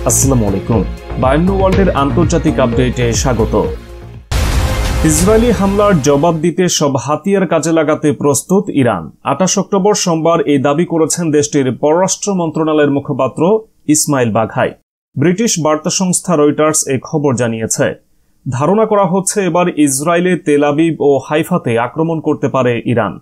আসসালামু আলাইকুম। বায়ান্ন ওয়ার্ল্ডের আন্তর্জাতিক আপডেটে স্বাগত। ইসরায়েলি হামলার জবাব দিতে সব হাতিয়ার কাজে লাগাতে প্রস্তুত ইরান। 28 অক্টোবর সোমবার এই দাবি করেছেন দেশটির পররাষ্ট্র মন্ত্রণালয়ের মুখপাত্র ইসমাইল বাঘাই। ব্রিটিশ বার্তা সংস্থা রয়টার্স এই খবর জানিয়েছে। ধারণা করা হচ্ছে এবার ইসরায়েলে তেল আবিব ও হাইফাতে আক্রমণ করতে পারে ইরান।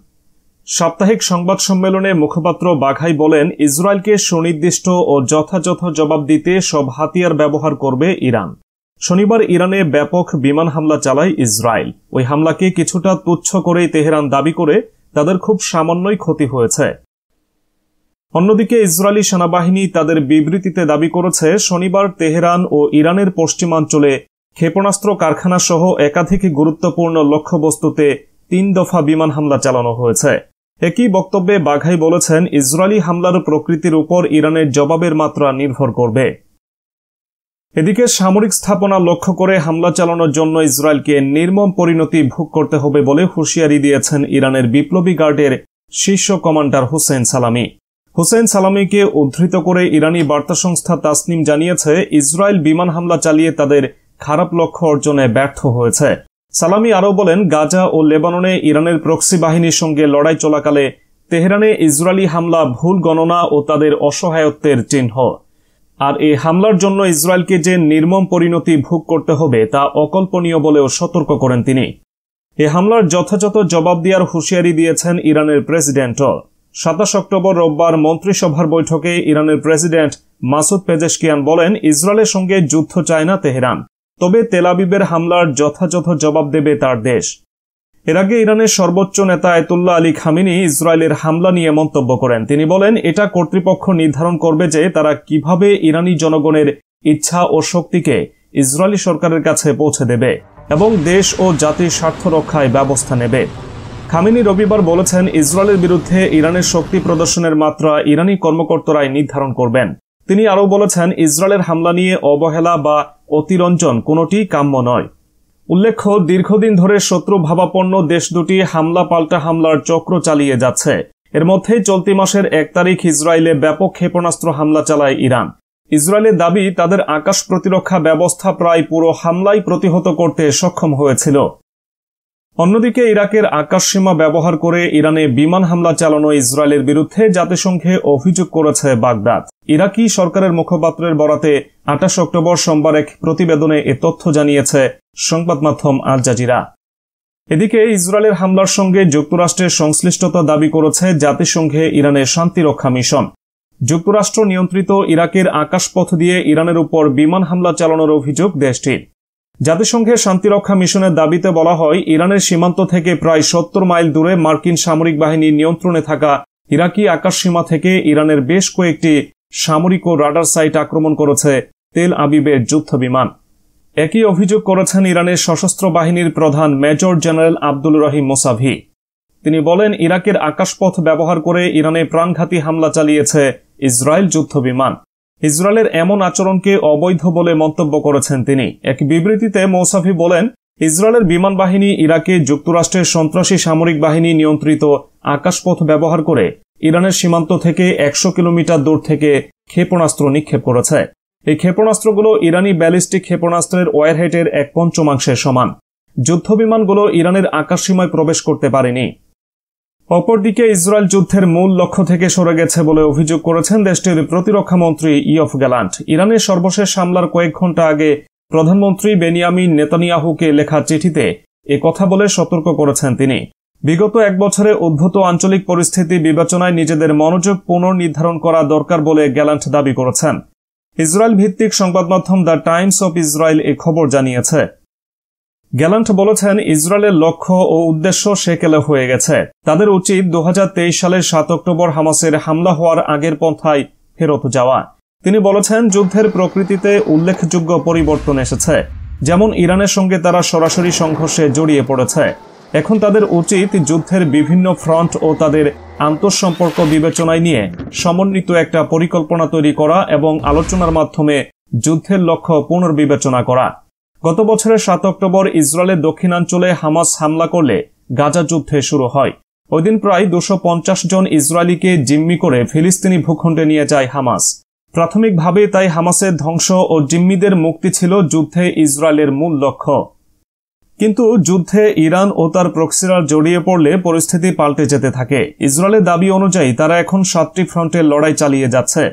সাপ্তাহিক সংবাদ সম্মেলনে মুখপাত্র বাঘাই বলেন, ইসরায়েলকে সুনির্দিষ্ট ও যথাযথ জবাব দিতে সব হাতিয়ার ব্যবহার করবে ইরান। শনিবার ইরানে ব্যাপক বিমান হামলা চালায় ইসরায়েল। ওই হামলাকে কিছুটা তুচ্ছ করেই তেহরান দাবি করে তাদের খুব সামান্যই ক্ষতি হয়েছে। অন্যদিকে ইসরায়েলি সেনাবাহিনী তাদের বিবৃতিতে দাবি করেছে, শনিবার তেহরান ও ইরানের পশ্চিমাঞ্চলে ক্ষেপণাস্ত্র কারখানা সহ একাধিক গুরুত্বপূর্ণ লক্ষ্যবস্তুতে 3 দফা বিমান হামলা চালানো হয়েছে। একই বক্তব্যে বাঘাই বলেছেন, ইসরায়েলি হামলার প্রকৃতির উপর ইরানের জবাবের মাত্রা নির্ভর করবে। এদিকে সামরিক স্থাপনা লক্ষ্য করে হামলা চালানোর জন্য ইসরায়েলকে নির্মম পরিণতি ভোগ করতে হবে বলে হুঁশিয়ারি দিয়েছেন ইরানের বিপ্লবী গার্ডের শীর্ষ কমান্ডার হুসেইন সালামি। হুসেইন সালামিকে উদ্ধৃত করে ইরানি বার্তা সংস্থা তাসনিম জানিয়েছে, ইসরায়েল বিমান হামলা চালিয়ে তাদের খারাপ লক্ষ্য অর্জনে ব্যর্থ হয়েছে। সালামি আরও বলেন, গাজা ও লেবাননে ইরানের প্রক্সি বাহিনীর সঙ্গে লড়াই চলাকালে তেহরানে ইসরায়েলি হামলা ভুল গণনা ও তাদের অসহায়ত্বের চিহ্ন। আর এই হামলার জন্য ইসরায়েলকে যে নির্মম পরিণতি ভোগ করতে হবে তা অকল্পনীয় বলেও সতর্ক করেন তিনি। এ হামলার যথাযথ জবাব দেওয়ার হুঁশিয়ারি দিয়েছেন ইরানের প্রেসিডেন্টও। 27 অক্টোবর রোববার মন্ত্রিসভার বৈঠকে ইরানের প্রেসিডেন্ট মাসুদ পেজেশকিয়ান বলেন, ইসরায়েলের সঙ্গে যুদ্ধ চায় না তেহরান, তবে তেল আবিবের হামলার যথাযথ জবাব দেবে তার দেশ। এর আগে ইরানের সর্বোচ্চ নেতা আয়াতুল্লাহ আলী খামেনি ইসরায়েলের হামলা নিয়ে মন্তব্য করেন। তিনি বলেন, এটা কর্তৃপক্ষ নির্ধারণ করবে যে তারা কিভাবে ইরানি জনগণের ইচ্ছা ও শক্তিকে ইসরায়েলি সরকারের কাছে পৌঁছে দেবে এবং দেশ ও জাতির স্বার্থ রক্ষায় ব্যবস্থা নেবে। খামেনি রবিবার বলেছেন, ইসরায়েলের বিরুদ্ধে ইরানের শক্তি প্রদর্শনের মাত্রা ইরানি কর্মকর্তারাই নির্ধারণ করবেন। তিনি আরও বলেছেন, ইসরায়েলের হামলা নিয়ে অবহেলা বা অতিরঞ্জন কোনোটি কাম্য নয়। উল্লেখ্য, দীর্ঘদিন ধরে শত্রু ভাবাপন্ন দেশ দুটি হামলা পাল্টা হামলার চক্র চালিয়ে যাচ্ছে। এর মধ্যেই চলতি মাসের 1 তারিখ ইসরায়েলে ব্যাপক ক্ষেপণাস্ত্র হামলা চালায় ইরান। ইসরায়েলের দাবি, তাদের আকাশ প্রতিরক্ষা ব্যবস্থা প্রায় পুরো হামলাই প্রতিহত করতে সক্ষম হয়েছিল। অন্যদিকে ইরাকের আকাশসীমা ব্যবহার করে ইরানে বিমান হামলা চালানো ইসরায়েলের বিরুদ্ধে জাতিসংঘে অভিযোগ করেছে বাগদাদ। ইরাকি সরকারের মুখপাত্রের বরাতে 28 অক্টোবর সোমবার এক প্রতিবেদনে এ তথ্য জানিয়েছে সংবাদ মাধ্যম আল জাজিরা। এদিকে ইসরায়েলের হামলার সঙ্গে যুক্তরাষ্ট্রের সংশ্লিষ্টতা দাবি করেছে জাতিসংঘে ইরানের শান্তিরক্ষা মিশন। যুক্তরাষ্ট্র নিয়ন্ত্রিত ইরাকের আকাশপথ দিয়ে ইরানের উপর বিমান হামলা চালানোর অভিযোগ দেশটির। জাতিসংঘের শান্তিরক্ষা মিশনের দাবিতে বলা হয়, ইরানের সীমান্ত থেকে প্রায় 70 মাইল দূরে মার্কিন সামরিক বাহিনীর নিয়ন্ত্রণে থাকা ইরাকি আকাশসীমা থেকে ইরানের বেশ কয়েকটি সামরিক ও রাডার সাইট আক্রমণ করেছে তেল আবিবের যুদ্ধ বিমান। একই অভিযোগ করেছেন ইরানের সশস্ত্র বাহিনীর প্রধান মেজর জেনারেল আব্দুল রহিম মোসাভি। তিনি বলেন, ইরাকের আকাশপথ ব্যবহার করে ইরানে প্রাণঘাতী হামলা চালিয়েছে ইসরায়েল যুদ্ধ বিমান। ইসরায়েলের এমন আচরণকে অবৈধ বলে মন্তব্য করেছেন তিনি। এক বিবৃতিতে মৌসাভি বলেন, ইসরায়েলের বিমান বাহিনী ইরাকে যুক্তরাষ্ট্রের সন্ত্রাসী সামরিক বাহিনী নিয়ন্ত্রিত আকাশপথ ব্যবহার করে ইরানের সীমান্ত থেকে 100 কিলোমিটার দূর থেকে ক্ষেপণাস্ত্র নিক্ষেপ করেছে। এই ক্ষেপণাস্ত্রগুলো ইরানি ব্যালিস্টিক ক্ষেপণাস্ত্রের ওয়ারহেডের 1/5 সমান। যুদ্ধবিমানগুলো ইরানের আকাশসীমায় প্রবেশ করতে পারেনি। অপরদিকে ইসরায়েল যুদ্ধের মূল লক্ষ্য থেকে সরে গেছে বলে অভিযোগ করেছেন দেশটির প্রতিরক্ষা মন্ত্রী ইয়ফ গ্যালান্ট। ইরানের সর্বশেষ হামলার কয়েক ঘণ্টা আগে প্রধানমন্ত্রী বেনিয়ামিন নেতানিয়াহুকে লেখা চিঠিতে এ কথা বলে সতর্ক করেছেন তিনি। বিগত 1 বছরে উদ্ভূত আঞ্চলিক পরিস্থিতি বিবেচনায় নিজেদের মনোযোগ পুনর্নির্ধারণ করা দরকার বলে গ্যালান্ট দাবি করেছেন। ইসরায়েল ভিত্তিক সংবাদ মাধ্যম দ্য টাইমস অব ইসরায়েল এ খবর জানিয়েছে। গ্যালান্ট বলেছেন, ইসরায়েলের লক্ষ্য ও উদ্দেশ্য সেকেলে হয়ে গেছে। তাদের উচিত 2023 সালের 7 অক্টোবর হামাসের হামলা হওয়ার আগের পন্থায় ফেরত যাওয়া। তিনি বলেছেন, যুদ্ধের প্রকৃতিতে উল্লেখযোগ্য পরিবর্তন এসেছে। যেমন ইরানের সঙ্গে তারা সরাসরি সংঘর্ষে জড়িয়ে পড়েছে। এখন তাদের উচিত যুদ্ধের বিভিন্ন ফ্রন্ট ও তাদের আন্তঃসম্পর্ক বিবেচনায় নিয়ে সমন্বিত একটা পরিকল্পনা তৈরি করা এবং আলোচনার মাধ্যমে যুদ্ধের লক্ষ্য পুনর্বিবেচনা করা। গত বছরের 7 অক্টোবর ইসরায়েলের দক্ষিণাঞ্চলে হামাস হামলা করলে গাজা যুদ্ধে শুরু হয়। ওইদিন প্রায় 250 জন ইসরায়েলিকে জিম্মি করে ফিলিস্তিনি ভূখণ্ডে নিয়ে যায় হামাস। প্রাথমিকভাবে তাই হামাসের ধ্বংস ও জিম্মিদের মুক্তি ছিল যুদ্ধে ইসরায়েলের মূল লক্ষ্য। কিন্তু যুদ্ধে ইরান ও তার প্রক্সিরা জড়িয়ে পড়লে পরিস্থিতি পাল্টে যেতে থাকে। ইসরায়েলের দাবি অনুযায়ী তারা এখন 7টি ফ্রন্টে লড়াই চালিয়ে যাচ্ছে।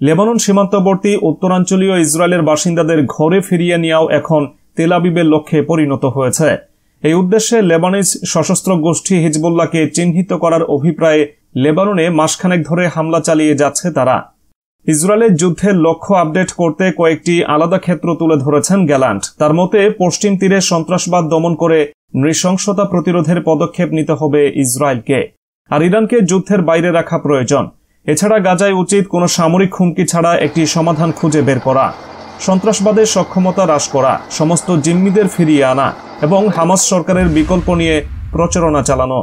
লেবানন সীমান্তবর্তী উত্তরাঞ্চলীয় ইসরায়েলের বাসিন্দাদের ঘরে ফিরিয়ে নেওয়াও এখন তেল আবিবের লক্ষ্যে পরিণত হয়েছে। এই উদ্দেশ্যে লেবানিজ সশস্ত্র গোষ্ঠী হিজবুল্লাহকে চিহ্নিত করার অভিপ্রায়ে লেবাননে মাসখানেক ধরে হামলা চালিয়ে যাচ্ছে তারা। ইসরায়েলের যুদ্ধের লক্ষ্য আপডেট করতে কয়েকটি আলাদা ক্ষেত্র তুলে ধরেছেন গ্যালান্ট। তার মতে পশ্চিম তীরে সন্ত্রাসবাদ দমন করে নৃশংসতা প্রতিরোধের পদক্ষেপ নিতে হবে ইসরায়েলকে, আর ইরানকে যুদ্ধের বাইরে রাখা প্রয়োজন। এছাড়া গাজায় উচিত কোনো সামরিক হুমকি ছাড়া একটি সমাধান খুঁজে বের করা, সন্ত্রাসবাদের সক্ষমতা হ্রাস করা, সমস্ত জিম্মিদের ফিরিয়ে আনা এবং হামাস সরকারের বিকল্প নিয়ে প্রচারণা চালানো।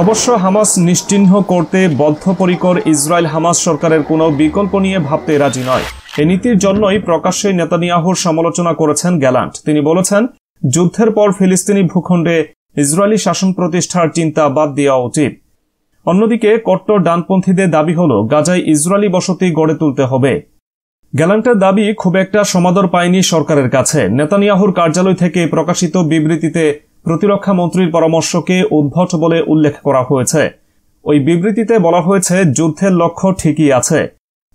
অবশ্য হামাস নিশ্চিহ্ন করতে বদ্ধপরিকর ইসরায়েল হামাস সরকারের কোনো বিকল্প নিয়ে ভাবতে রাজি নয়। এই নীতির জন্যই প্রকাশ্যে নেতানিয়াহুর সমালোচনা করেছেন গ্যালান্ট। তিনি বলেছেন, যুদ্ধের পর ফিলিস্তিনি ভূখণ্ডে ইসরায়েলি শাসন প্রতিষ্ঠার চিন্তা বাদ দেওয়া উচিত। অন্যদিকে কট্টর ডানপন্থীদের দাবি হল গাজায় ইসরায়েলি বসতি গড়ে তুলতে হবে। গ্যালান্টের দাবি খুব একটা সমাদর পায়নি সরকারের কাছে। নেতানিয়াহুর কার্যালয় থেকে প্রকাশিত বিবৃতিতে প্রতিরক্ষা মন্ত্রীর পরামর্শকে উদ্ভট বলে উল্লেখ করা হয়েছে। ওই বিবৃতিতে বলা হয়েছে, যুদ্ধের লক্ষ্য ঠিকই আছে।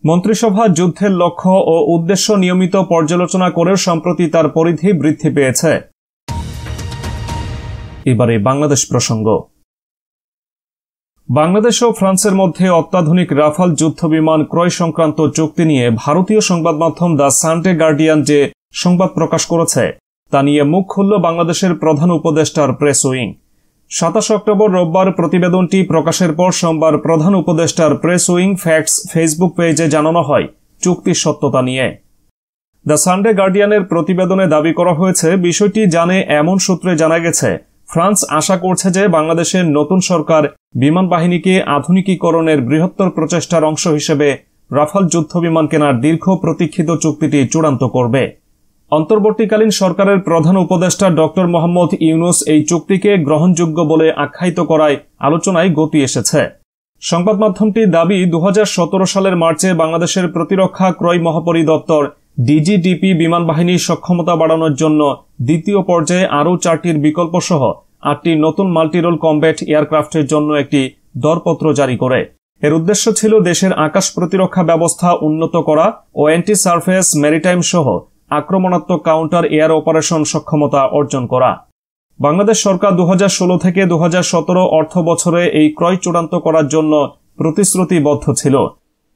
মন্ত্রিসভা যুদ্ধের লক্ষ্য ও উদ্দেশ্য নিয়মিত পর্যালোচনা করেও সম্প্রতি তার পরিধি বৃদ্ধি পেয়েছে। এবারে বাংলাদেশ প্রসঙ্গ। বাংলাদেশ ও ফ্রান্সের মধ্যে অত্যাধুনিক রাফাল যুদ্ধবিমান ক্রয় সংক্রান্ত চুক্তি নিয়ে ভারতীয় সংবাদ মাধ্যম দ্য সানডে গার্ডিয়ান যে সংবাদ প্রকাশ করেছে তা নিয়ে মুখ খুলল বাংলাদেশের প্রধান উপদেষ্টার প্রেস উইং। 27 অক্টোবর রোববার প্রতিবেদনটি প্রকাশের পর সোমবার প্রধান উপদেষ্টার প্রেস উইং ফ্যাক্টস ফেসবুক পেজে জানানো হয় চুক্তির সত্যতা নিয়ে। দ্য সানডে গার্ডিয়ানের প্রতিবেদনে দাবি করা হয়েছে, বিষয়টি জানে এমন সূত্রে জানা গেছে, ফ্রান্স আশা করছে যে বাংলাদেশের নতুন সরকার বিমান বাহিনীকে আধুনিকীকরণের বৃহত্তর প্রচেষ্টার অংশ হিসেবে রাফাল যুদ্ধবিমান কেনার দীর্ঘ প্রতীক্ষিত চুক্তিটি চূড়ান্ত করবে। অন্তর্বর্তীকালীন সরকারের প্রধান উপদেষ্টা ডক্টর মোহাম্মদ ইউনুস এই চুক্তিকে গ্রহণযোগ্য বলে আখ্যায়িত করায় আলোচনায় গতি এসেছে। সংবাদ মাধ্যমটির দাবি, 2017 সালের মার্চে বাংলাদেশের প্রতিরক্ষা ক্রয় মহাপরিদপ্তর ডিজিডিপি বিমান বাহিনীর সক্ষমতা বাড়ানোর জন্য দ্বিতীয় পর্যায়ে আরও 4টির বিকল্প সহ 8টি নতুন মাল্টিরোল কমব্যাট এয়ারক্রাফটের জন্য একটি দরপত্র জারি করে। এর উদ্দেশ্য ছিল দেশের আকাশ প্রতিরক্ষা ব্যবস্থা উন্নত করা ও অ্যান্টি সারফেস ম্যারিটাইম সহ আক্রমণাত্মক কাউন্টার এয়ার অপারেশন সক্ষমতা অর্জন করা। বাংলাদেশ সরকার 2016 থেকে 2017 অর্থ বছরে এই ক্রয় চূড়ান্ত করার জন্য প্রতিশ্রুতিবদ্ধ ছিল।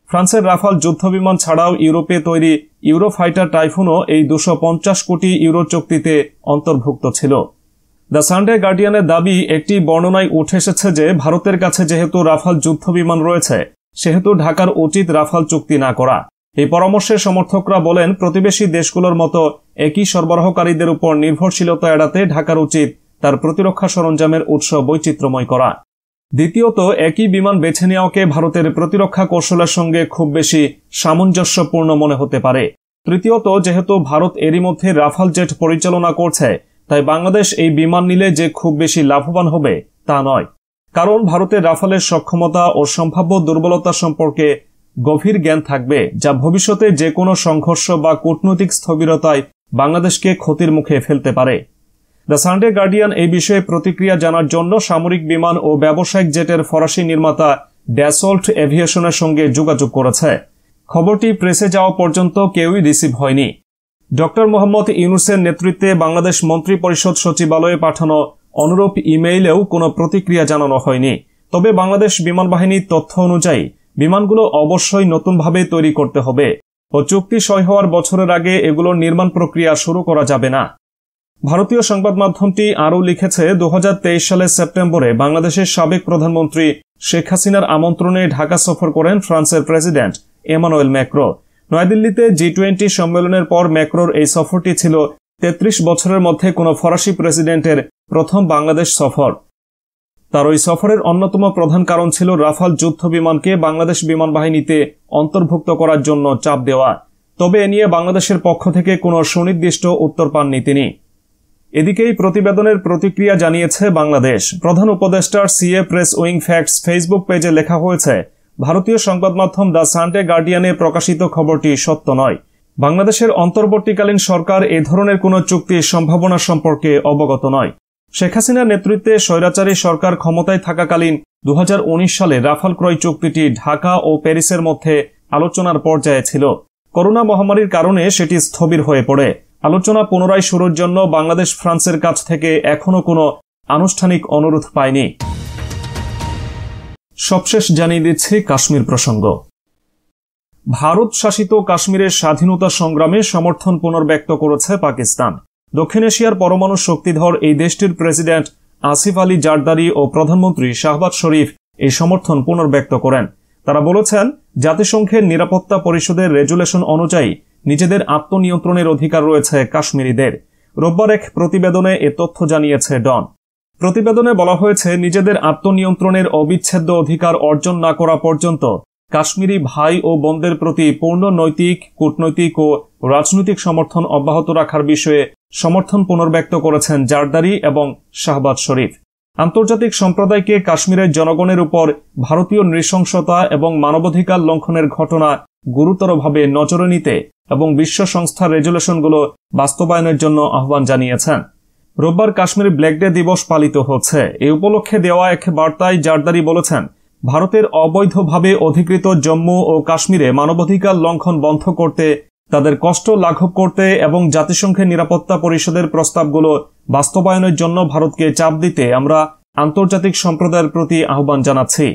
ফ্রান্সের রাফাল যুদ্ধবিমান ছাড়াও ইউরোপে তৈরি ইউরোফাইটার টাইফুনও এই 250 কোটি ইউরো চুক্তিতে অন্তর্ভুক্ত ছিল। দ্য সানডে গার্ডিয়ানের দাবি, একটি বর্ণনায় উঠে এসেছে যে ভারতের কাছে যেহেতু রাফাল যুদ্ধবিমান রয়েছে, সেহেতু ঢাকার উচিত রাফাল চুক্তি না করা। এই পরামর্শের সমর্থকরা বলেন, প্রতিবেশী দেশগুলোর মতো একই সরবরাহকারীদের উপর নির্ভরশীলতা এড়াতে ঢাকার উচিত তার প্রতিরক্ষা সরঞ্জামের উৎস বৈচিত্র্যময় করা। দ্বিতীয়ত, একই বিমান বেছে নেওয়াকে ভারতের প্রতিরক্ষা কৌশলের সঙ্গে খুব বেশি সামঞ্জস্যপূর্ণ মনে হতে পারে। তৃতীয়ত, যেহেতু ভারত এরই মধ্যে রাফাল জেট পরিচালনা করছে, তাই বাংলাদেশ এই বিমান নিলে যে খুব বেশি লাভবান হবে তা নয়, কারণ ভারতের রাফালের সক্ষমতা ও সম্ভাব্য দুর্বলতা সম্পর্কে গভীর জ্ঞান থাকবে, যা ভবিষ্যতে যে কোনো সংঘর্ষ বা কূটনৈতিক স্থবিরতায় বাংলাদেশকে ক্ষতির মুখে ফেলতে পারে। দ্য সানডে গার্ডিয়ান এই বিষয়ে প্রতিক্রিয়া জানার জন্য সামরিক বিমান ও ব্যবসায়িক জেটের ফরাসি নির্মাতা ড্যাসল্ট এভিয়েশনের সঙ্গে যোগাযোগ করেছে। খবরটি প্রেসে যাওয়া পর্যন্ত কেউই রিসিভ হয়নি। ডক্টর মোহাম্মদ ইউনুসের নেতৃত্বে বাংলাদেশ মন্ত্রী পরিষদ সচিবালয়ে পাঠানো অনুরূপ ইমেইলেও কোনো প্রতিক্রিয়া জানানো হয়নি। তবে বাংলাদেশ বিমান বাহিনীর তথ্য অনুযায়ী বিমানগুলো অবশ্যই নতুনভাবে তৈরি করতে হবে ও চুক্তি সই হওয়ার বছরের আগে এগুলোর নির্মাণ প্রক্রিয়া শুরু করা যাবে না। ভারতীয় সংবাদ মাধ্যমটি আরও লিখেছে, 2023 সালের সেপ্টেম্বরে বাংলাদেশের সাবেক প্রধানমন্ত্রী শেখ হাসিনার আমন্ত্রণে ঢাকা সফর করেন ফ্রান্সের প্রেসিডেন্ট এমানুয়েল ম্যাক্রো। নয়াদিল্লিতে G20 সম্মেলনের পর ম্যাক্রোর এই সফরটি ছিল 33 বছরের মধ্যে কোনো ফরাসি প্রেসিডেন্টের প্রথম বাংলাদেশ সফর। তার ওই সফরের অন্যতম প্রধান কারণ ছিল রাফাল যুদ্ধ বিমানকে বাংলাদেশ বিমান বাহিনীতে অন্তর্ভুক্ত করার জন্য চাপ দেওয়া। তবে এ নিয়ে বাংলাদেশের পক্ষ থেকে কোনো সুনির্দিষ্ট উত্তর পাননি তিনি। এদিকেই প্রতিবেদনের প্রতিক্রিয়া জানিয়েছে বাংলাদেশ। প্রধান উপদেষ্টার CA press wing facts Facebook পেজে লেখা হয়েছে, ভারতীয় সংবাদ মাধ্যম দ্য সানডে গার্ডিয়ানে প্রকাশিত খবরটি সত্য নয়। বাংলাদেশের অন্তর্বর্তীকালীন সরকার এ ধরনের কোনো চুক্তির সম্ভাবনা সম্পর্কে অবগত নয়। শেখ হাসিনার নেতৃত্বে স্বৈরাচারী সরকার ক্ষমতায় থাকাকালীন 2019 সালে রাফাল ক্রয় চুক্তিটি ঢাকা ও প্যারিসের মধ্যে আলোচনার পর্যায়ে ছিল। করোনা মহামারীর কারণে সেটি স্থবির হয়ে পড়ে। আলোচনা পুনরায় শুরুর জন্য বাংলাদেশ ফ্রান্সের কাছ থেকে এখনো কোনো আনুষ্ঠানিক অনুরোধ পায়নি। সবশেষ জানিয়ে দিচ্ছি কাশ্মীর প্রসঙ্গ। ভারত শাসিত কাশ্মীরের স্বাধীনতা সংগ্রামে সমর্থন পুনর্ব্যক্ত করেছে পাকিস্তান। দক্ষিণ এশিয়ার পরমাণু শক্তিধর এই দেশটির প্রেসিডেন্ট আসিফ আলী জারদারি ও প্রধানমন্ত্রী শাহবাজ শরীফ এই সমর্থন পুনর্ব্যক্ত করেন। তারা বলেছেন, জাতিসংঘের নিরাপত্তা পরিষদের রেজুলেশন অনুযায়ী নিজেদের আত্মনিয়ন্ত্রণের অধিকার রয়েছে কাশ্মীরিদের। রোববার এক প্রতিবেদনে এ তথ্য জানিয়েছে ডন। প্রতিবেদনে বলা হয়েছে, নিজেদের আত্মনিয়ন্ত্রণের অবিচ্ছেদ্য অধিকার অর্জন না করা পর্যন্ত কাশ্মীরি ভাই ও বোনদের প্রতি পূর্ণ নৈতিক, কূটনৈতিক ও রাজনৈতিক সমর্থন অব্যাহত রাখার বিষয়ে সমর্থন পুনর্ব্যক্ত করেছেন জারদারি এবং শাহবাজ শরীফ। আন্তর্জাতিক সম্প্রদায়কে কাশ্মীরের জনগণের উপর ভারতীয় নৃশংসতা এবং মানবাধিকার লঙ্ঘনের ঘটনা গুরুতরভাবে নজরে নিতে এবং বিশ্ব সংস্থার রেজুলেশনগুলো বাস্তবায়নের জন্য আহ্বান জানিয়েছেন। রোববার কাশ্মীর ব্ল্যাক ডে দিবস পালিত হচ্ছে। এ উপলক্ষে দেওয়া এক বার্তায় জারদারি বলেছেন, ভারতের অবৈধভাবে অধিকৃত জম্মু ও কাশ্মীরে মানবাধিকার লঙ্ঘন বন্ধ করতে, তাদের কষ্ট লাঘব করতে এবং জাতিসংঘের নিরাপত্তা পরিষদের প্রস্তাবগুলো বাস্তবায়নের জন্য ভারতকে চাপ দিতে আমরা আন্তর্জাতিক সম্প্রদায়ের প্রতি আহ্বান জানাচ্ছি।